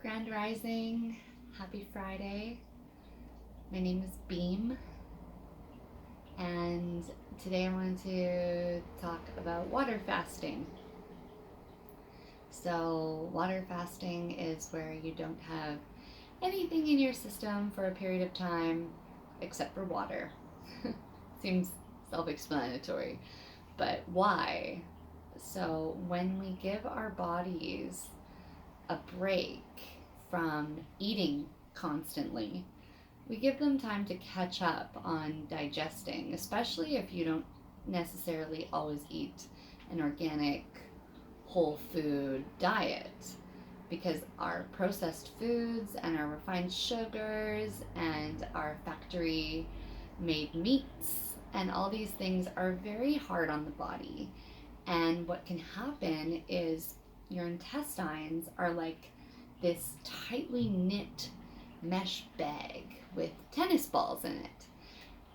Grand Rising, happy Friday. My name is Beam, and today I wanted to talk about water fasting. So, water fasting is where you don't have anything in your system for a period of time except for water. Seems self explanatory, but why? So, when we give our bodies a break from eating constantly, we give them time to catch up on digesting, especially if you don't necessarily always eat an organic, whole food diet. Because our processed foods and our refined sugars and our factory made meats and all these things are very hard on the body. And what can happen is your intestines are like this tightly knit mesh bag with tennis balls in it.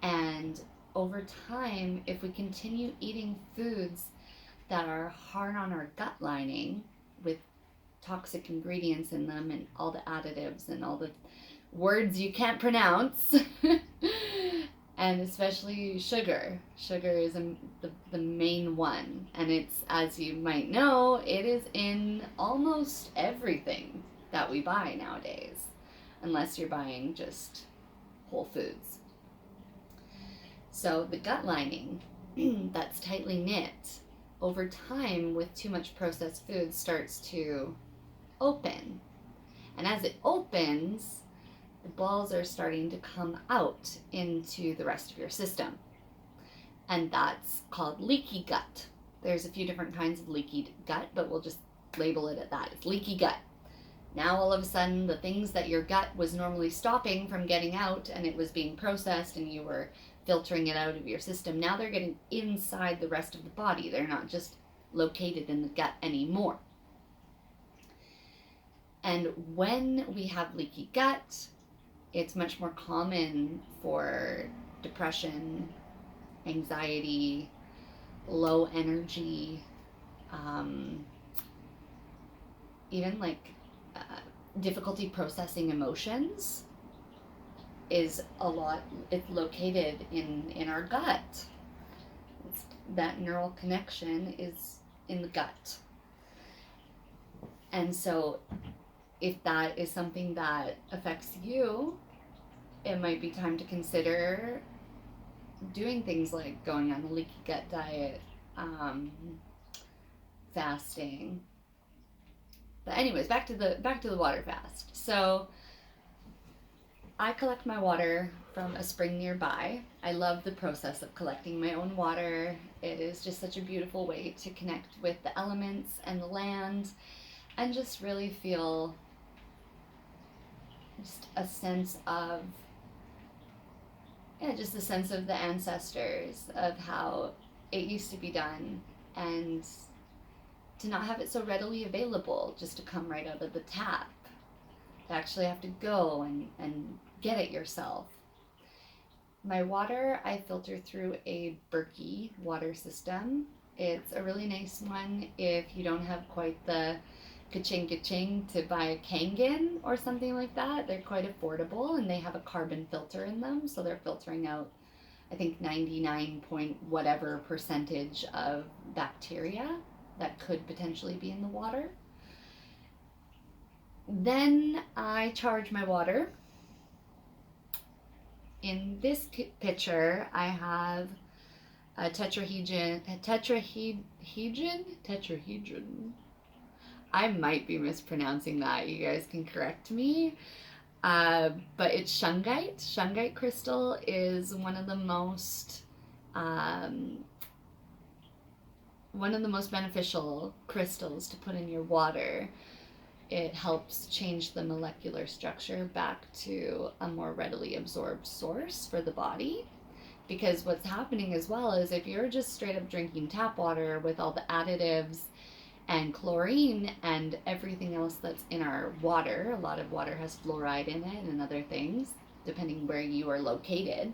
And over time, if we continue eating foods that are hard on our gut lining with toxic ingredients in them and all the additives and all the words you can't pronounce, and especially sugar. Sugar is the main one, and it's, as you might know, it is in almost everything that we buy nowadays, unless you're buying just whole foods. So the gut lining that's tightly knit over time with too much processed food starts to open. And as it opens, the balls are starting to come out into the rest of your system. And that's called leaky gut. There's a few different kinds of leaky gut, but we'll just label it at that. It's leaky gut. Now all of a sudden, the things that your gut was normally stopping from getting out and it was being processed and you were filtering it out of your system, now they're getting inside the rest of the body. They're not just located in the gut anymore. And when we have leaky gut, it's much more common for depression, anxiety, low energy, even like difficulty processing emotions is a lot. It's located in our gut. That neural connection is in the gut. And so if that is something that affects you, it might be time to consider doing things like going on a leaky gut diet, fasting. But anyways, back to the water fast. So I collect my water from a spring nearby. I love the process of collecting my own water. It is just such a beautiful way to connect with the elements and the land and just really feel just a sense of just a sense of the ancestors, of how it used to be done, and to not have it so readily available just to come right out of the tap, to actually have to go and get it yourself. My water I filter through a Berkey water system. It's a really nice one if you don't have quite the ka-ching to buy a Kangen or something like that. They're quite affordable and they have a carbon filter in them, so they're filtering out, I think, 99 point whatever percentage of bacteria that could potentially be in the water. Then I charge my water. In this picture, I have a tetrahedron. I might be mispronouncing that. You guys can correct me. But it's shungite. Shungite crystal is one of the most beneficial crystals to put in your water. It helps change the molecular structure back to a more readily absorbed source for the body. Because what's happening as well is if you're just straight up drinking tap water with all the additives and chlorine and everything else that's in our water, a lot of water has fluoride in it and other things, depending where you are located.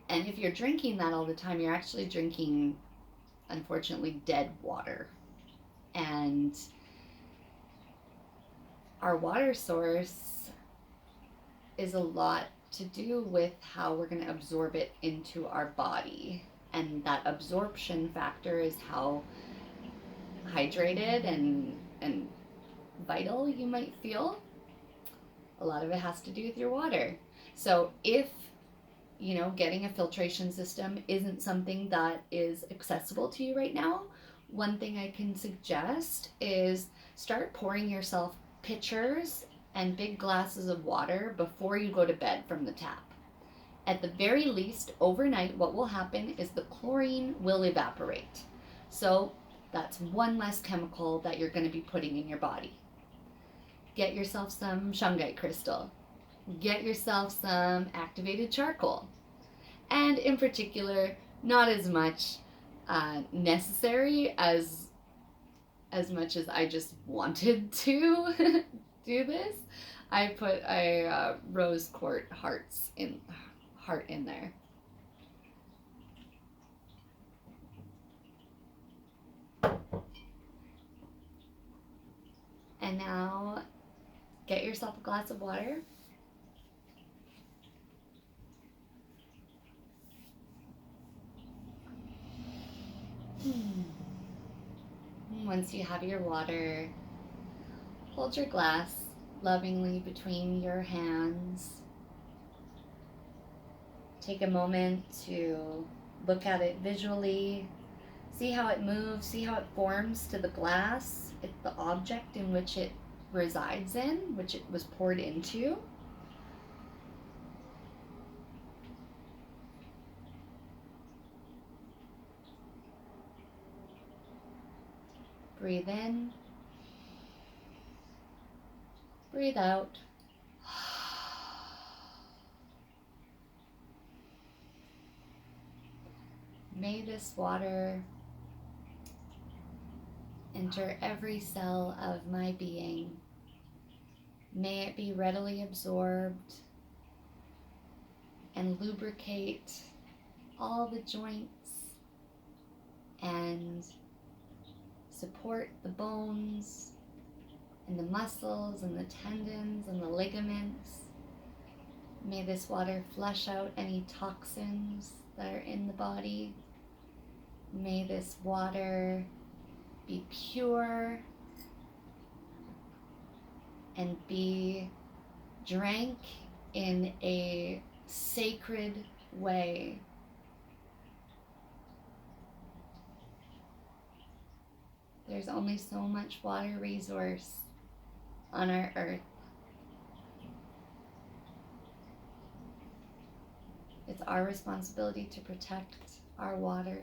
And if you're drinking that all the time, you're actually drinking, unfortunately, dead water. And our water source is a lot to do with how we're going to absorb it into our body. And that absorption factor is how hydrated and vital you might feel. A lot of it has to do with your water. So if getting a filtration system isn't something that is accessible to you right now, one thing I can suggest is start pouring yourself pitchers and big glasses of water before you go to bed from the tap. At the very least, overnight, what will happen is the chlorine will evaporate. So that's one less chemical that you're going to be putting in your body. Get yourself some shungite crystal. Get yourself some activated charcoal. And in particular, not as much necessary as much as I just wanted to do this. I put a rose quartz heart in there. And now get yourself a glass of water. Once you have your water, hold your glass lovingly between your hands. Take a moment to look at it visually, see how it moves, see how it forms to the glass. It's the object in which it resides in, which it was poured into. Breathe in, breathe out. May this water enter every cell of my being. May it be readily absorbed and lubricate all the joints and support the bones and the muscles and the tendons and the ligaments. May this water flush out any toxins that are in the body. May this water be pure and be drank in a sacred way. There's only so much water resource on our earth. It's our responsibility to protect our waters.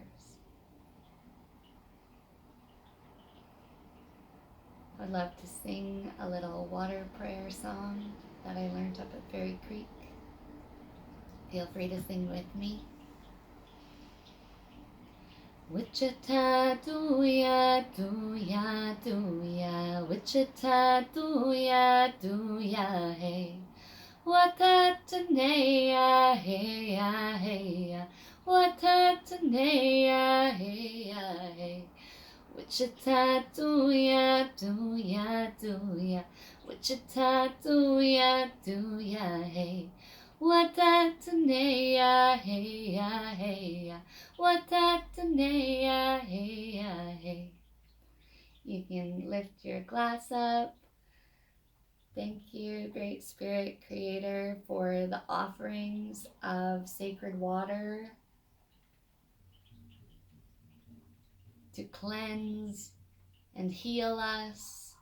I'd love to sing a little water prayer song that I learned up at Fairy Creek. Feel free to sing with me. Wichita do-ya, do-ya, do-ya, Wichita do-ya, do-ya, hey. Watatanea, hey, ya, hey, ya. Watatanea, hey, ya, hey. Wichita do-ya, do-ya, do-ya, Wichita do-ya, do-ya, hey. Watatanea, hey, ya, hey, ya. Watatanea, hey, ya, hey. You can lift your glass up. Thank you, Great Spirit Creator, for the offerings of sacred water to cleanse and heal us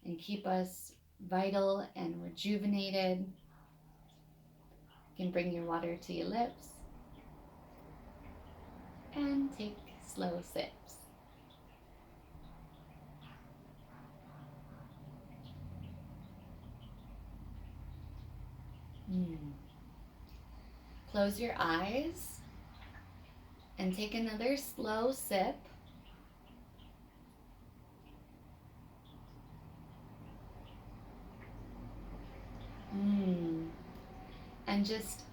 and keep us vital and rejuvenated. You can bring your water to your lips and take slow sips. Close your eyes and take another slow sip. And just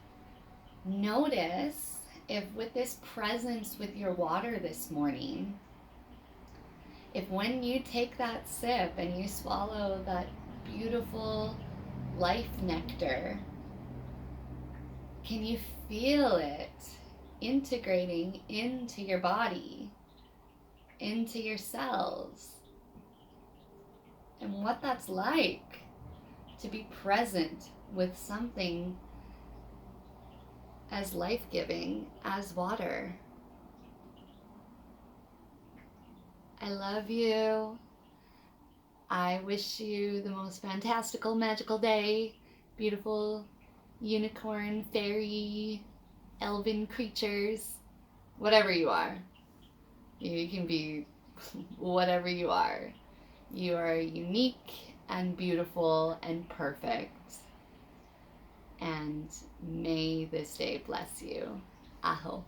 notice if with this presence with your water this morning, if when you take that sip and you swallow that beautiful life nectar. Can you feel it integrating into your body, into your cells? And what that's like to be present with something as life-giving as water. I love you. I wish you the most fantastical, magical day. Beautiful unicorn, fairy, elven creatures, whatever you are. You can be whatever you are. You are unique and beautiful and perfect. And may this day bless you. Aho.